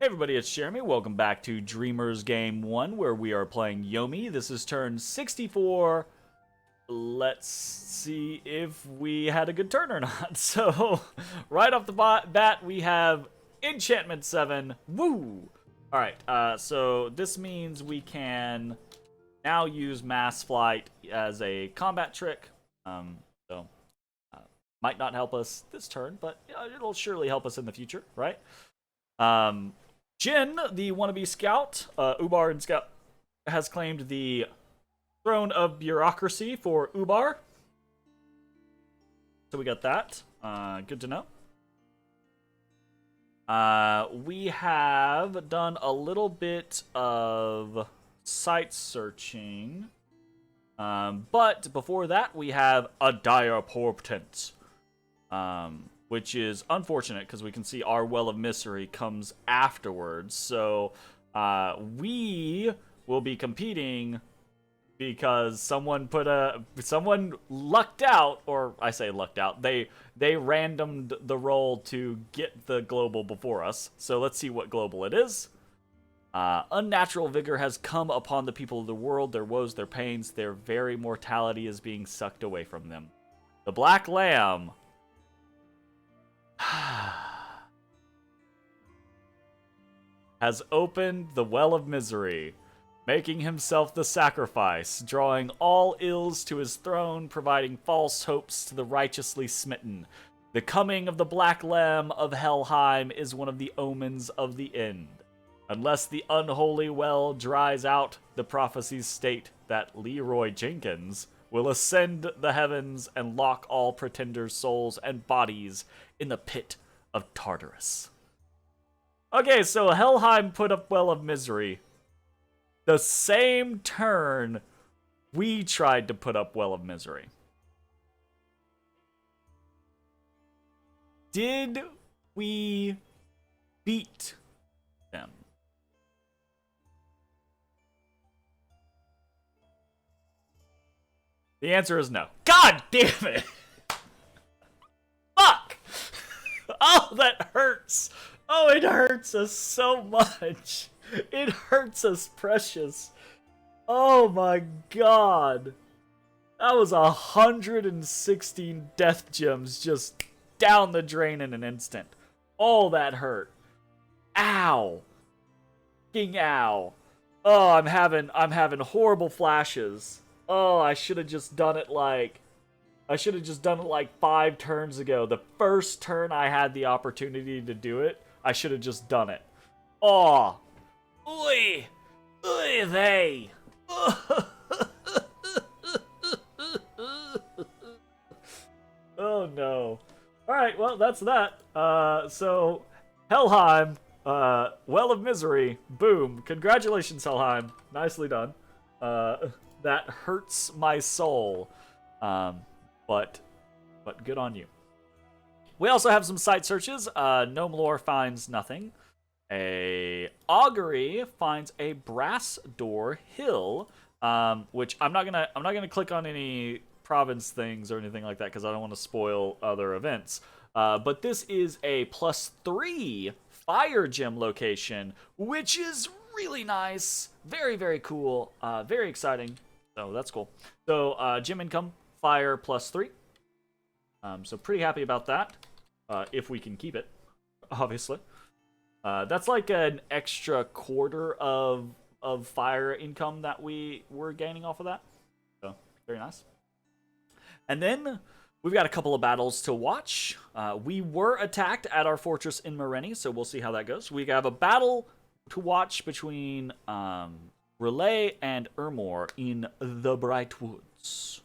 Everybody, it's Jeremy. Welcome back to Dreamers Game 1, where we are playing Yomi. This is turn 64. Let's see if we had a good turn or not. So, right off the bat, we have Enchantment 7. Woo! Alright, so this means we can now use Mass Flight as a combat trick. So, might not help us this turn, but it'll surely help us in the future, right? Jin, the wannabe scout, Ubar and Scout, has claimed the throne of bureaucracy for Ubar. So we got that. Good to know. We have done a little bit of site searching. But before that, we have a dire portent. Which is unfortunate because we can see our Well of Misery comes afterwards. So we will be competing because someone lucked out, or I say lucked out. They randomed the roll to get the global before us. So let's see what global it is. Unnatural vigor has come upon the people of the world. Their woes, their pains, their very mortality is being sucked away from them. The Black Lamb has opened the Well of Misery, making himself the sacrifice, drawing all ills to his throne, providing false hopes to the righteously smitten. The coming of the Black Lamb of Helheim is one of the omens of the end. Unless the unholy well dries out, the prophecies state that Leroy Jenkins will ascend the heavens and lock all pretenders' souls and bodies in the pit of Tartarus. Okay, so Helheim put up Well of Misery. The same turn we tried to put up Well of Misery. Did we beat them? The answer is no. God damn it! Fuck! Oh, that hurts. Oh, it hurts us so much. It hurts us precious. Oh my god. That was 116 death gems just down the drain in an instant. Oh, that hurt. Ow. Fucking ow. Oh, I'm having horrible flashes. Oh, I should have just done it like 5 turns ago. The first turn I had the opportunity to do it, I should have just done it. Oh. Oy. Oy vey. Oh no. Alright, well, that's that. So, Helheim, Well of Misery, boom. Congratulations, Helheim. Nicely done. That hurts my soul. But good on you. We also have some site searches. Gnome Lore finds nothing. A Augury finds a Brass Door Hill, which I'm not gonna click on any province things or anything like that because I don't want to spoil other events. But this is a +3 fire gem location, which is really nice. Very, very cool. Very exciting. So that's cool. So gem income, fire +3. So pretty happy about that. If we can keep it, obviously. That's like an extra quarter of fire income that we were gaining off of that. So very nice. And then we've got a couple of battles to watch. We were attacked at our fortress in Mareni, so we'll see how that goes. We have a battle to watch between Relay and Ermor in the Bright Woods.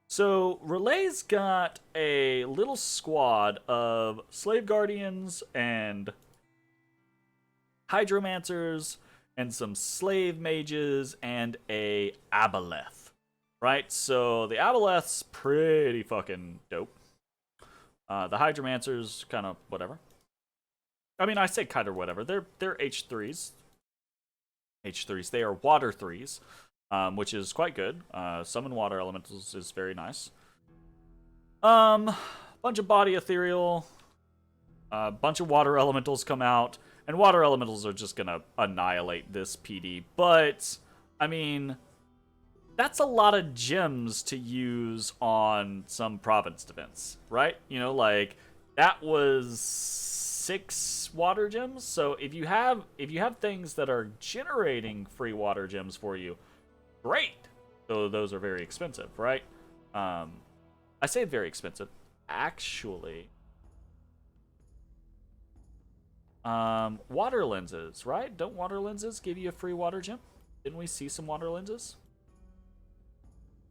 So Relay's got a little squad of Slave Guardians and Hydromancers and some Slave Mages and a Aboleth. Right? So the Aboleth's pretty fucking dope. The Hydromancers kind of whatever. I mean, I say kind of whatever. They're H3s. They are water 3s. Which is quite good. Summon water elementals is very nice. Bunch of body ethereal. Bunch of water elementals come out. And water elementals are just gonna annihilate this PD. But, I mean, that's a lot of gems to use on some province defense, right? You know, like, that was 6 water gems. So if you have things that are generating free water gems for you, great. So those are very expensive, right? I say very expensive. Actually, water lenses, right? Don't water lenses give you a free water gem? Didn't we see some water lenses?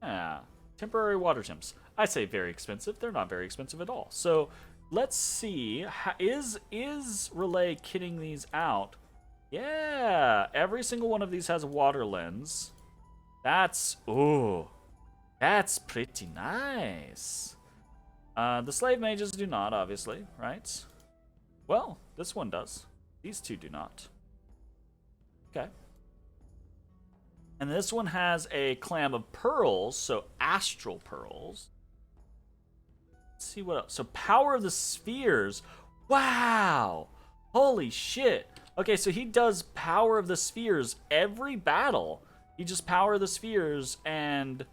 Yeah, temporary water gems. I say very expensive. They're not very expensive at all. So let's see. Is Relay kitting these out? Yeah, every single one of these has a water lens. That's pretty nice. The slave mages do not, obviously, right? Well, this one does. These two do not. Okay. And this one has a clam of pearls, so astral pearls. Let's see what else. So power of the spheres. Wow! Holy shit. Okay, so he does power of the spheres every battle. He just power the spheres and...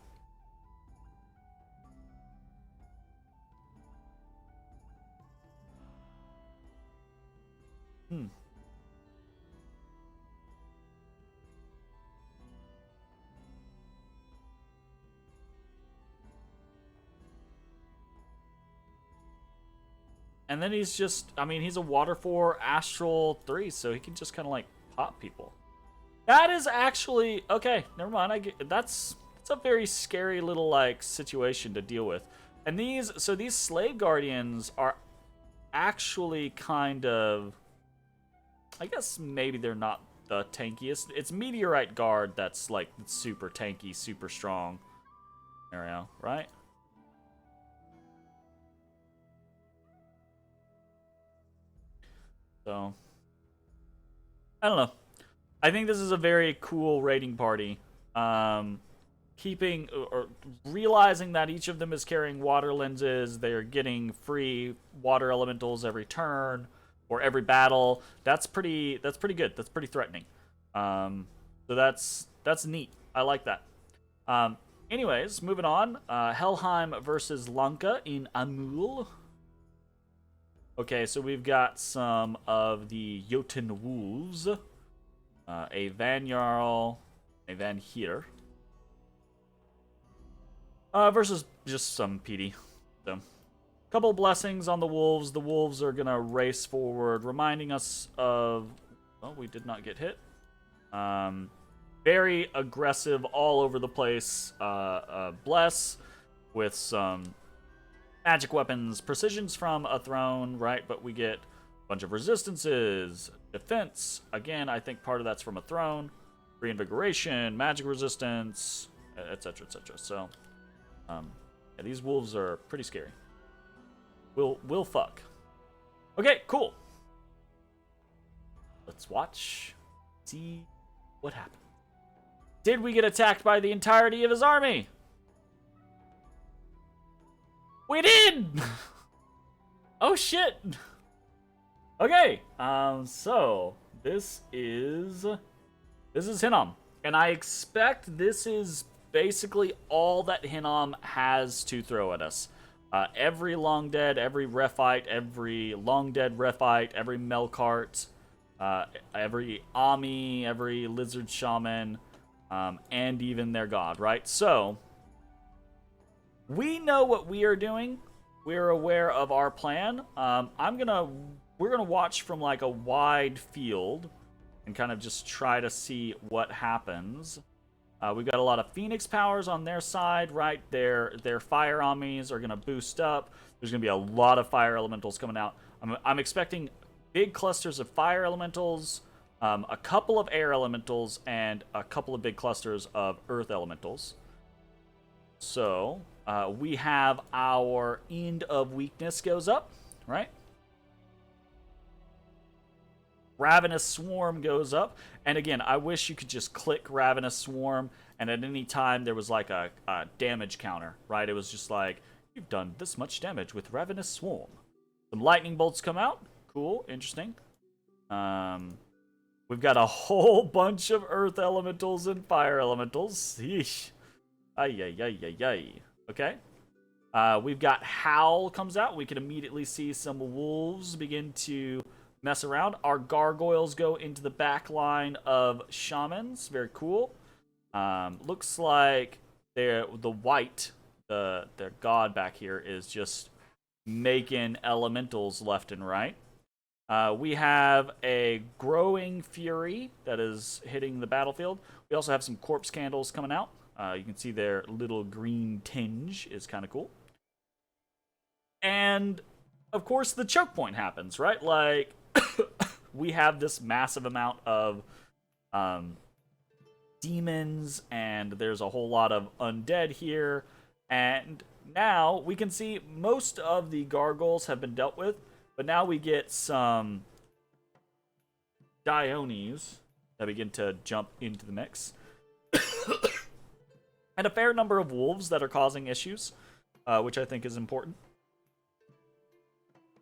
And then he's just, I mean, he's a water 4, astral 3, so he can just kind of like pop people. That is actually, okay, never mind. That's a very scary little like situation to deal with. And these slave guardians are actually kind of, I guess maybe they're not the tankiest. It's Meteorite Guard that's like super tanky, super strong. There we go, right? So, I don't know. I think this is a very cool raiding party. Keeping or realizing that each of them is carrying water lenses, they are getting free water elementals every turn or every battle. That's pretty good. That's pretty threatening. So that's neat. I like that. Anyways, moving on. Helheim versus Lanka in Amul. Okay, so we've got some of the Jotun Wolves. A Van Jarl, a Van Heer. Versus just some PD. So, couple blessings on the Wolves. The Wolves are gonna race forward, reminding us of... Well, we did not get hit. Very aggressive, all over the place. Bless with some... magic weapons, precisions from a throne, right? But we get a bunch of resistances, defense. Again, I think part of that's from a throne. Reinvigoration, magic resistance, etc., etc. So, yeah, these wolves are pretty scary. We'll fuck. Okay, cool. Let's watch, see what happens. Did we get attacked by the entirety of his army? We did! Oh shit! Okay, so this is Hinnom, and I expect this is basically all that Hinnom has to throw at us. Every long dead, every Rephite, every long dead Rephite, every Melkart, every Ami, every lizard shaman, and even their god, right? So we know what we are doing. We're aware of our plan. We're gonna watch from like a wide field and kind of just try to see what happens. We've got a lot of Phoenix powers on their side, right? Their fire armies are gonna boost up. There's gonna be a lot of fire elementals coming out. I'm expecting big clusters of fire elementals, a couple of air elementals, and a couple of big clusters of earth elementals. So we have our end of weakness goes up, right? Ravenous Swarm goes up. And again, I wish you could just click Ravenous Swarm, and at any time there was like a damage counter, right? It was just like, you've done this much damage with Ravenous Swarm. Some lightning bolts come out. Cool, interesting. We've got a whole bunch of earth elementals and fire elementals. Yeesh. Ay, ay, ay, ay, ay. Okay. We've got Howl comes out. We can immediately see some wolves begin to mess around. Our gargoyles go into the back line of shamans. Very cool. Looks like the white, their god back here, is just making elementals left and right. We have a growing fury that is hitting the battlefield. We also have some corpse candles coming out. You can see their little green tinge is kind of cool. And, of course, the choke point happens, right? Like, we have this massive amount of demons, and there's a whole lot of undead here. And now we can see most of the gargoyles have been dealt with, but now we get some Dionis that begin to jump into the mix. And a fair number of wolves that are causing issues, which I think is important.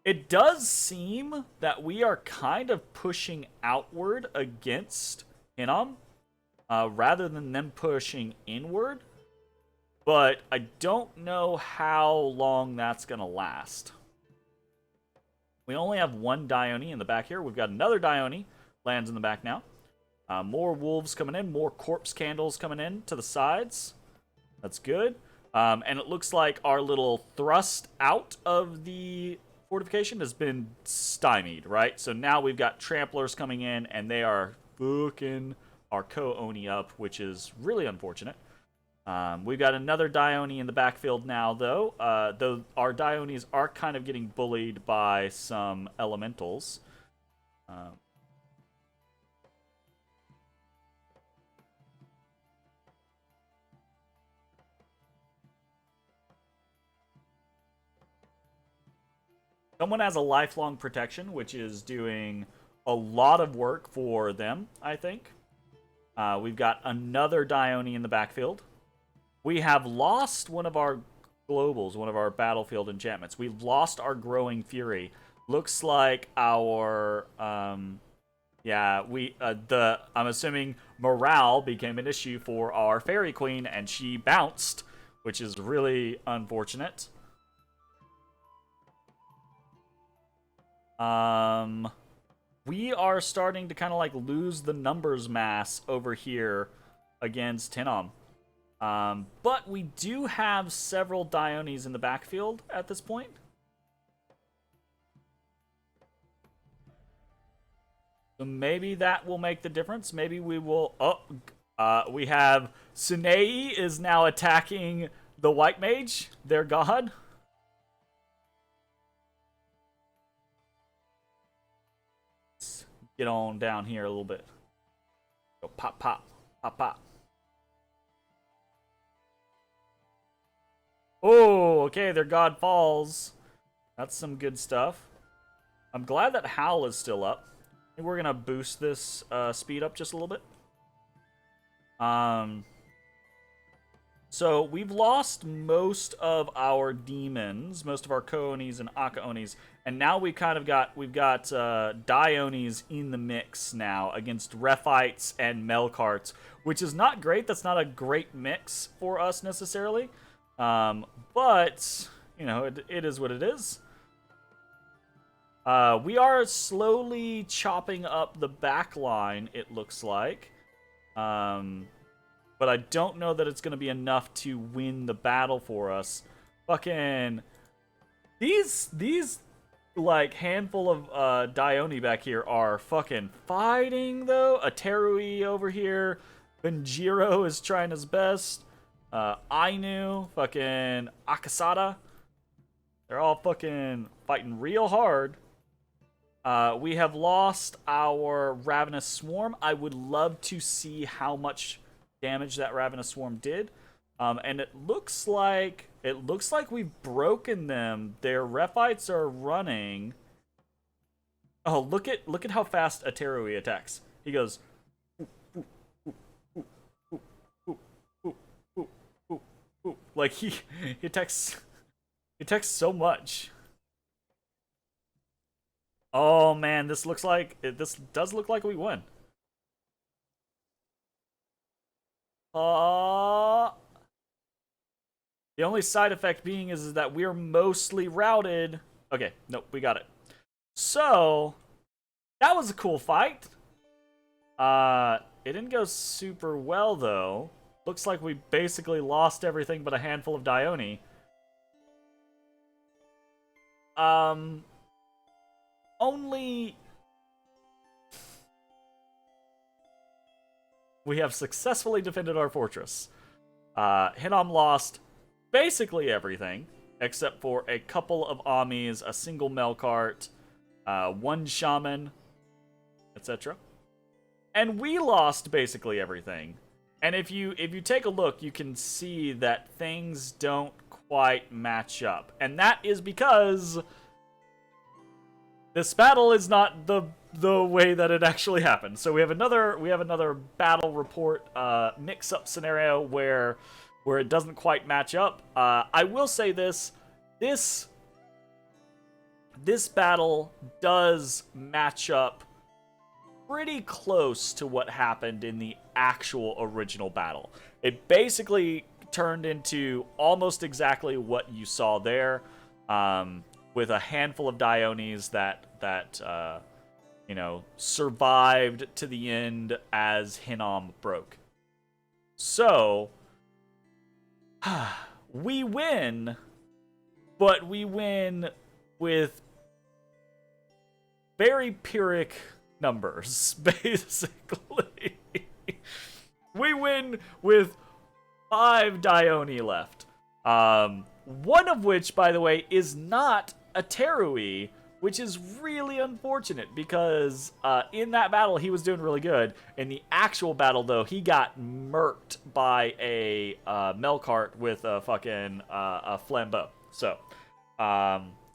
It does seem that we are kind of pushing outward against Hinnom, rather than them pushing inward. But I don't know how long that's going to last. We only have one Dione in the back here. We've got another Dione. Lands in the back now. More wolves coming in. More corpse candles coming in to the sides. That's good. And it looks like our little thrust out of the fortification has been stymied, right? So now we've got tramplers coming in, and they are fucking our co-Oni up, which is really unfortunate. We've got another Dione in the backfield now, though. Though our Diones are kind of getting bullied by some elementals. Someone has a lifelong protection, which is doing a lot of work for them, I think. We've got another Dione in the backfield. We have lost one of our globals, one of our battlefield enchantments. We've lost our growing fury. Looks like our I'm assuming morale became an issue for our fairy queen, and she bounced, which is really unfortunate. We are starting to kind of like lose the numbers mass over here against Hinnom. But we do have several Diones in the backfield at this point. So maybe that will make the difference. Maybe we will... we have... Sunei is now attacking the White Mage, their god. Let's get on down here a little bit. Go pop, pop, pop, pop. Oh, okay, their god falls. That's some good stuff. I'm glad that Howl is still up. I think we're going to boost this speed up just a little bit. So we've lost most of our demons, most of our Ko-Onis and Aka-Onis, and now we've got Diones in the mix now against Rephites and Melkarts, which is not great. That's not a great mix for us necessarily. But, you know, it is what it is. We are slowly chopping up the back line, it looks like. But I don't know that it's going to be enough to win the battle for us. Fucking... These like, handful of, Dione back here are fucking fighting, though. Aterui over here. Benjiro is trying his best. Ainu, fucking Akasada. They're all fucking fighting real hard. We have lost our Ravenous Swarm. I would love to see how much damage that Ravenous Swarm did. And it looks like we've broken them. Their Rephites are running. Oh, look at how fast Aterui attacks. He goes like he attacks so much. Oh man, this looks like this does look like we win. Uh the only side effect being is that we're mostly routed. Okay, nope, we got it. So that was a cool fight. It didn't go super well though. Looks like we basically lost everything but a handful of Dione. Um, only we have successfully defended our fortress. Hinnom lost basically everything except for a couple of Amis, a single Melkart, one Shaman, etc. And we lost basically everything. And if you take a look, you can see that things don't quite match up. And that is because this battle is not the way that it actually happened. So we have another battle report mix up scenario where it doesn't quite match up. I will say this battle does match up pretty close to what happened in the actual original battle. It basically turned into almost exactly what you saw there, with a handful of Diones that survived to the end as Hinnom broke. So we win, but we win with very Pyrrhic numbers, basically. We win with 5 Dione left. One of which, by the way, is not a Terui, which is really unfortunate because in that battle he was doing really good. In the actual battle, though, he got murked by a Melkart with a fucking a flambeau. So,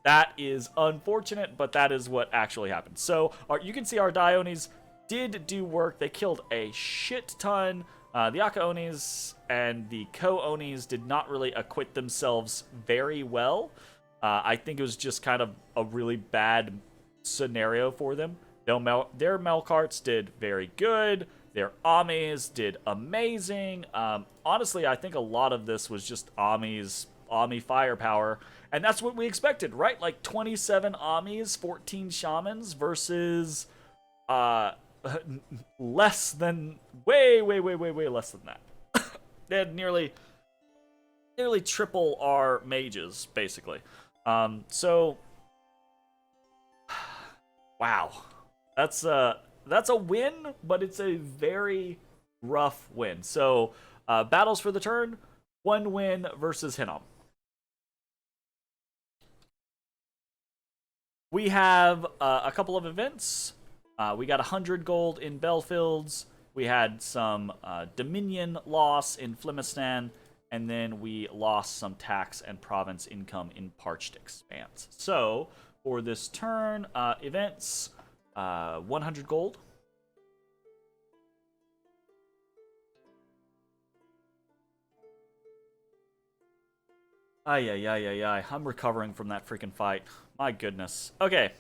that is unfortunate, but that is what actually happened. So you can see our Diones did do work. They killed a shit ton. The Akaonis and the Ko-Onis did not really acquit themselves very well. I think it was just kind of a really bad scenario for them. Their Melkarts did very good. Their Amis did amazing. Honestly, I think a lot of this was just Ami firepower. And that's what we expected, right? Like 27 Amis, 14 Shamans versus less than way less than that. They had nearly triple our mages, basically. So wow. That's a win, but it's a very rough win. So battles for the turn, 1 win versus Hinnom. We have a couple of events. We got 100 gold in Belfields. We had some Dominion loss in Flimistan. And then we lost some tax and province income in Parched Expanse. So, for this turn, events, 100 gold. Ay. I'm recovering from that freaking fight. My goodness. Okay,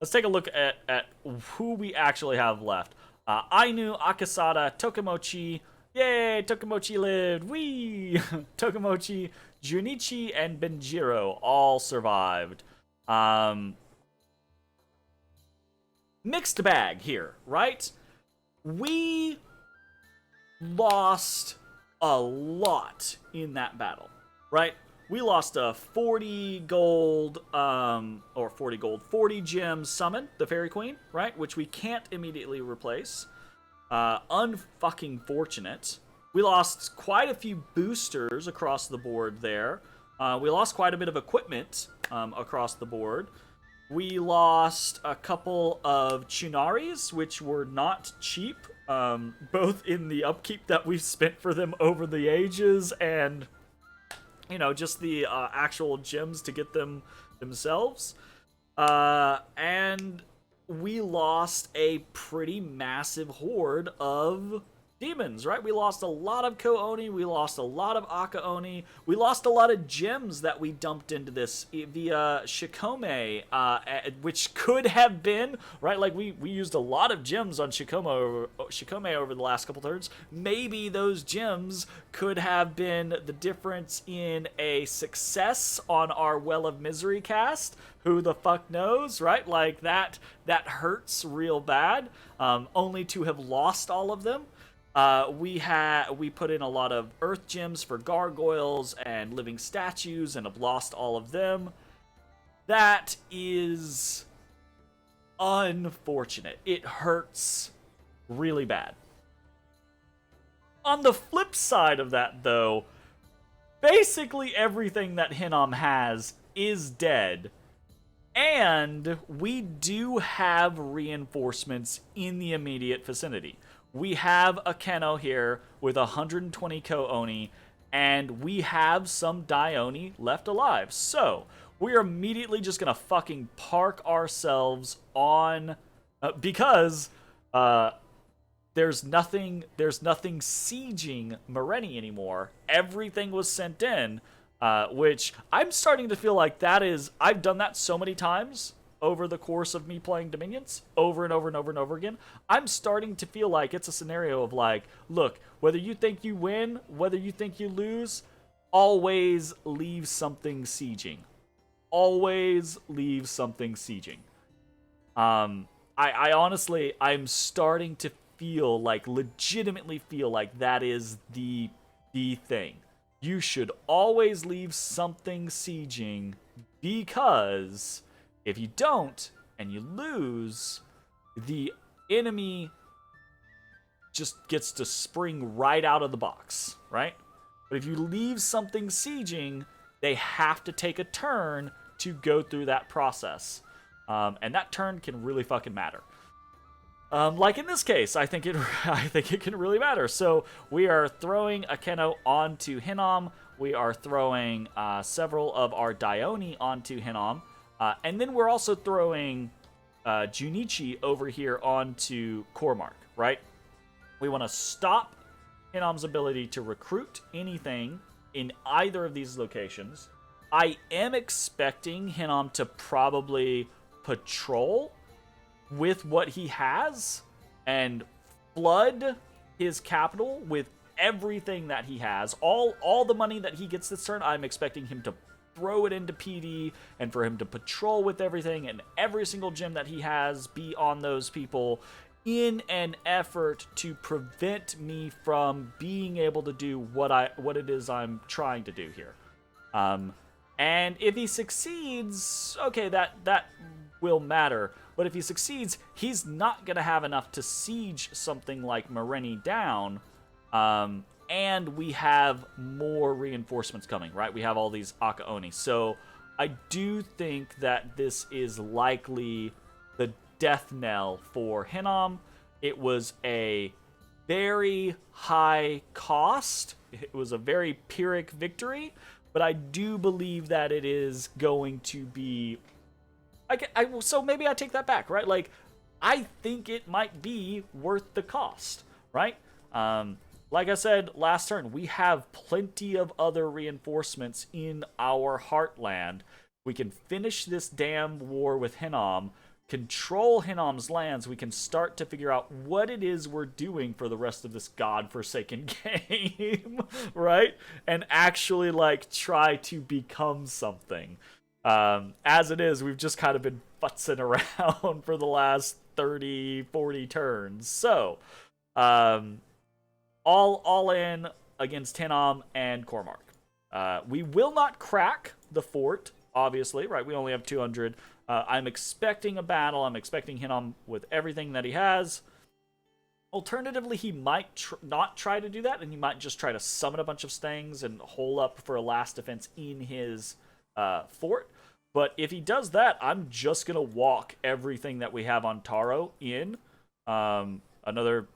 let's take a look at who we actually have left. Ainu, Akasada, Tokomochi. Yay, Tokomochi lived. Whee! Tokomochi, Junichi, and Benjiro all survived. Mixed bag here, right? We lost a lot in that battle, right? We lost a 40 gold, 40 gem summon, the Fairy Queen, right? Which we can't immediately replace. Unfucking fortunate. We lost quite a few boosters across the board there. We lost quite a bit of equipment across the board. We lost a couple of Chunaris, which were not cheap, both in the upkeep that we've spent for them over the ages and, just the actual gems to get them themselves. And we lost a pretty massive horde of demons, right? We lost a lot of Ko-Oni, we lost a lot of Aka-Oni, we lost a lot of gems that we dumped into this via Shikome, which could have been, right? Like, we used a lot of gems on Shikome over the last couple turns. Maybe those gems could have been the difference in a success on our Well of Misery cast. Who the fuck knows, right? Like, that hurts real bad, only to have lost all of them. We put in a lot of earth gems for gargoyles and living statues and have lost all of them. That is unfortunate. It hurts really bad. On the flip side of that, though, basically everything that Hinnom has is dead. And we do have reinforcements in the immediate vicinity. We have a Keno here with 120 Ko-Oni, and we have some Dioni left alive. So, we are immediately just gonna fucking park ourselves on... because there's nothing sieging Mareni anymore. Everything was sent in, which I'm starting to feel like that is... I've done that so many times over the course of me playing Dominions, over and over and over and over again. I'm starting to feel like it's a scenario of like, look, whether you think you win, whether you think you lose, always leave something sieging. Always leave something sieging. I honestly, I'm starting to feel like, legitimately feel like that is the thing. You should always leave something sieging, because if you don't and you lose, the enemy just gets to spring right out of the box, right? But if you leave something sieging, they have to take a turn to go through that process. And that turn can really fucking matter. Like in this case, I think it can really matter. So we are throwing a Keno onto Hinnom. We are throwing several of our Dioni onto Hinnom. And then we're also throwing Junichi over here onto Cormark, right? We want to stop Hinnom's ability to recruit anything in either of these locations. I am expecting Hinnom to probably patrol with what he has and flood his capital with everything that he has. All the money that he gets this turn, I'm expecting him to throw it into PD and for him to patrol with everything, and every single gem that he has be on those people in an effort to prevent me from being able to do what it is I'm trying to do here. And if he succeeds, okay, that will matter. But if he succeeds, he's not going to have enough to siege something like Mareni down. And we have more reinforcements coming, right? We have all these Aka-Oni. So I do think that this is likely the death knell for Hinnom. It was a very high cost. It was a very Pyrrhic victory. But I do believe that it is going to be... so maybe I take that back, right? Like, I think it might be worth the cost, right? Like I said last turn, we have plenty of other reinforcements in our heartland. We can finish this damn war with Hinnom, control Hinnom's lands. We can start to figure out what it is we're doing for the rest of this godforsaken game, right? And actually, like, try to become something. As it is, we've just kind of been futzing around for the last 30, 40 turns. So, all in against Hinnom and Cormark. We will not crack the fort, obviously, right? We only have 200. I'm expecting a battle. I'm expecting Hinnom with everything that he has. Alternatively, he might not try to do that, and he might just try to summon a bunch of Stangs and hole up for a last defense in his fort. But if he does that, I'm just going to walk everything that we have on Taro in another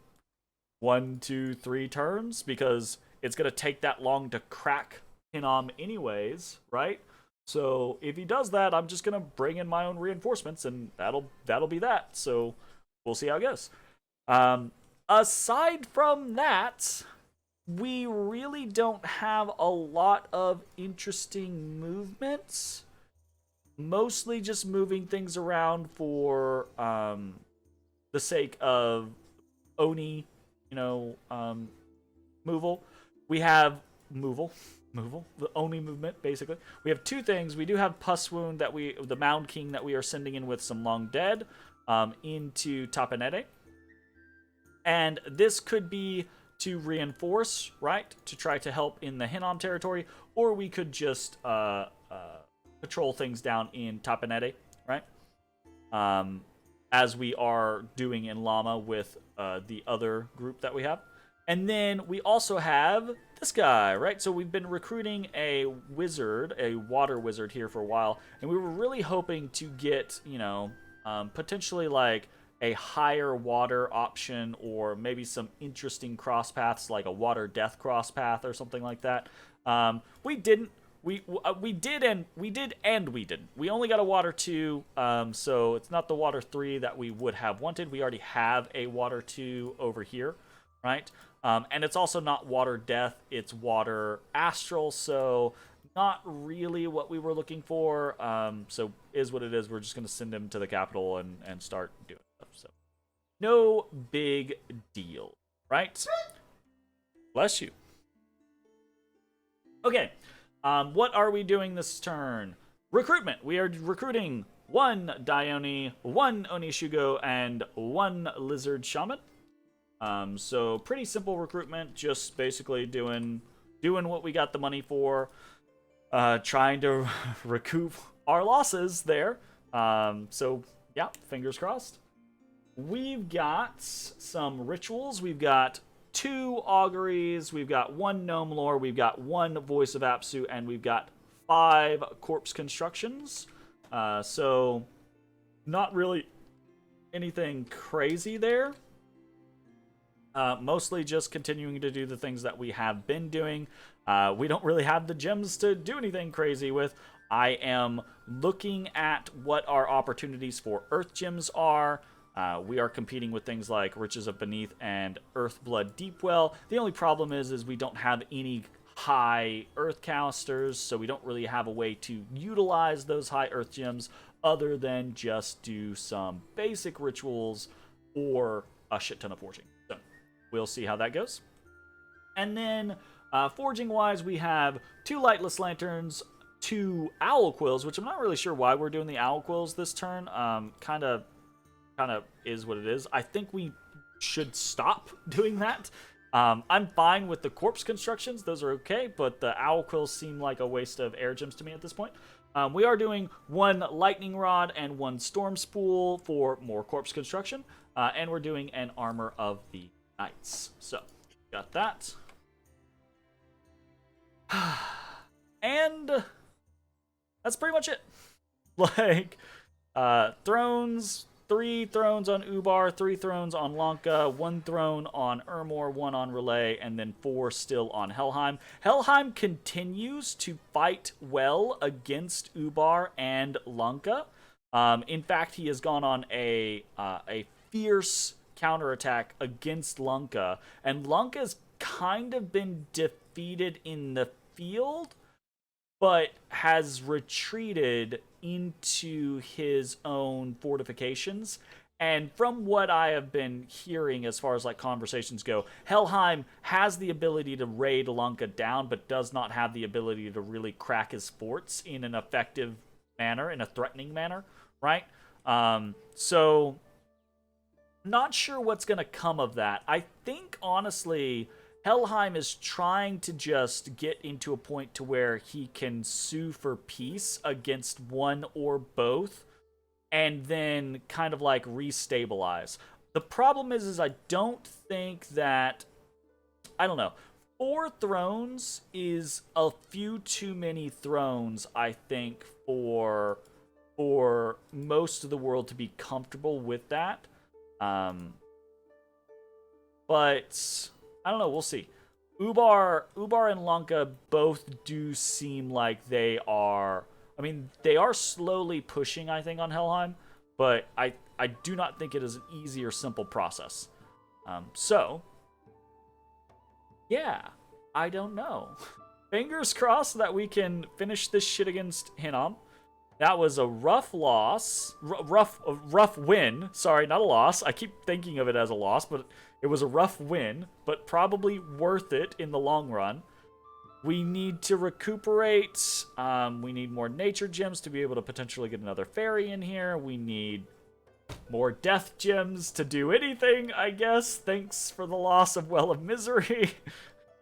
1, 2, 3 turns, because it's going to take that long to crack Hinnom anyways, right? So if he does that, I'm just going to bring in my own reinforcements, and that'll be that. So we'll see how it goes. aside from that, we really don't have a lot of interesting movements. Mostly just moving things around for the sake of Oni, moval. We have moval, the Oni movement, basically. We have two things. We do have Pus Wound the Mound King that we are sending in with some Long Dead into Tapanete. And this could be to reinforce, right? To try to help in the Hinnom territory, or we could just patrol things down in Tapanete, right? As we are doing in Llama with the other group that we have. And then we also have this guy, right? So we've been recruiting a wizard, a water wizard here for a while, and we were really hoping to get, potentially like a higher water option, or maybe some interesting cross paths like a water death cross path or something like that. We didn't. We did and we didn't. We only got a water 2, so it's not the water 3 that we would have wanted. We already have a water 2 over here, right? And it's also not water death, it's water astral, so not really what we were looking for. So is what it is. We're just going to send him to the capital and start doing stuff. So no big deal, right? Bless you. Okay. What are we doing this turn? Recruitment. We are recruiting 1 Dione, 1 Onishugo, and 1 Lizard Shaman. So pretty simple recruitment, just basically doing what we got the money for, trying to recoup our losses there. So yeah, fingers crossed. We've got some rituals. We've got 2 auguries, we've got 1 gnome lore, we've got 1 voice of Apsu, and we've got 5 corpse constructions. So not really anything crazy there. Mostly just continuing to do the things that we have been doing. We don't really have the gems to do anything crazy with. I am looking at what our opportunities for Earth gems are. We are competing with things like Riches of Beneath and Earthblood Deepwell. The only problem is we don't have any high Earth casters, so we don't really have a way to utilize those high Earth gems other than just do some basic rituals or a shit ton of forging. So we'll see how that goes. And then forging-wise, we have 2 Lightless Lanterns, 2 Owl Quills, which I'm not really sure why we're doing the Owl Quills this turn. Kind of is what it is. I think we should stop doing that. I'm fine with the corpse constructions. Those are okay, but the owl quills seem like a waste of air gems to me at this point. We are doing 1 lightning rod and 1 storm spool for more corpse construction, and we're doing an armor of the knights. So got that. And that's pretty much it. Like, thrones, 3 thrones on Ubar, 3 thrones on Lanka, 1 throne on Ermor, 1 on Relay, and then 4 still on Helheim. Helheim continues to fight well against Ubar and Lanka. In fact, he has gone on a fierce counterattack against Lanka, and Lanka's kind of been defeated in the field, but has retreated into his own fortifications. And from what I have been hearing as far as like conversations go, Helheim has the ability to raid Lanka down, but does not have the ability to really crack his forts in an effective manner, in a threatening manner, right? So not sure what's going to come of that. I think, honestly, Helheim is trying to just get into a point to where he can sue for peace against one or both and then kind of like restabilize. The problem is I don't think that, I don't know, 4 thrones is a few too many thrones, I think, for most of the world to be comfortable with that. But I don't know, we'll see. Ubar and Lanka both do seem like they are, I mean, they are slowly pushing, I think, on Helheim, but I do not think it is an easy or simple process. So, yeah, I don't know. Fingers crossed that we can finish this shit against Hinnom. That was a rough loss, rough win. Sorry, not a loss. I keep thinking of it as a loss, but it was a rough win, but probably worth it in the long run. We need to recuperate. We need more nature gems to be able to potentially get another fairy in here. We need more death gems to do anything, I guess. Thanks for the loss of Well of Misery.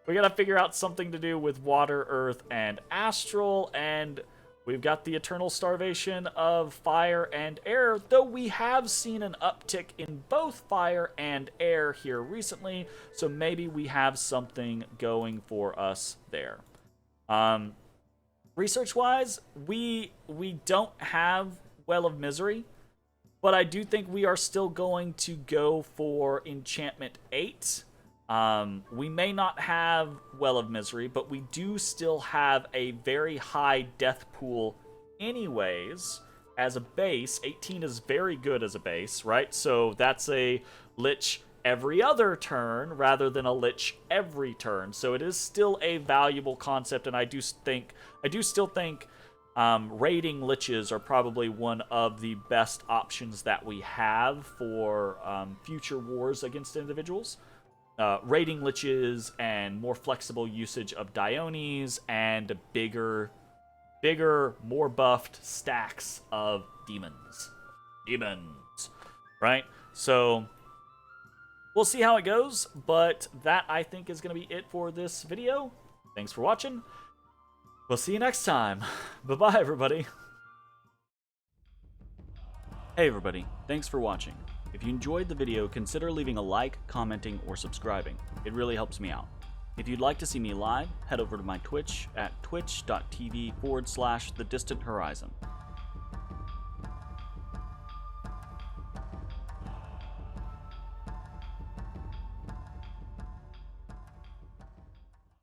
We gotta figure out something to do with water, earth, and astral, and we've got the eternal starvation of fire and air, though we have seen an uptick in both fire and air here recently, so maybe we have something going for us there. Research-wise, we don't have Well of Misery, but I do think we are still going to go for Enchantment 8. We may not have Well of Misery, but we do still have a very high death pool anyways as a base. 18 is very good as a base, right? So that's a Lich every other turn rather than a Lich every turn. So it is still a valuable concept, and I do still think raiding Liches are probably one of the best options that we have for future wars against individuals. Raiding Liches and more flexible usage of Diones and bigger, more buffed stacks of demons. Right? So, we'll see how it goes, but that, I think, is going to be it for this video. Thanks for watching. We'll see you next time. Bye-bye, everybody. Hey, everybody. Thanks for watching. If you enjoyed the video, consider leaving a like, commenting, or subscribing. It really helps me out. If you'd like to see me live, head over to my Twitch at twitch.tv/thedistanthorizon.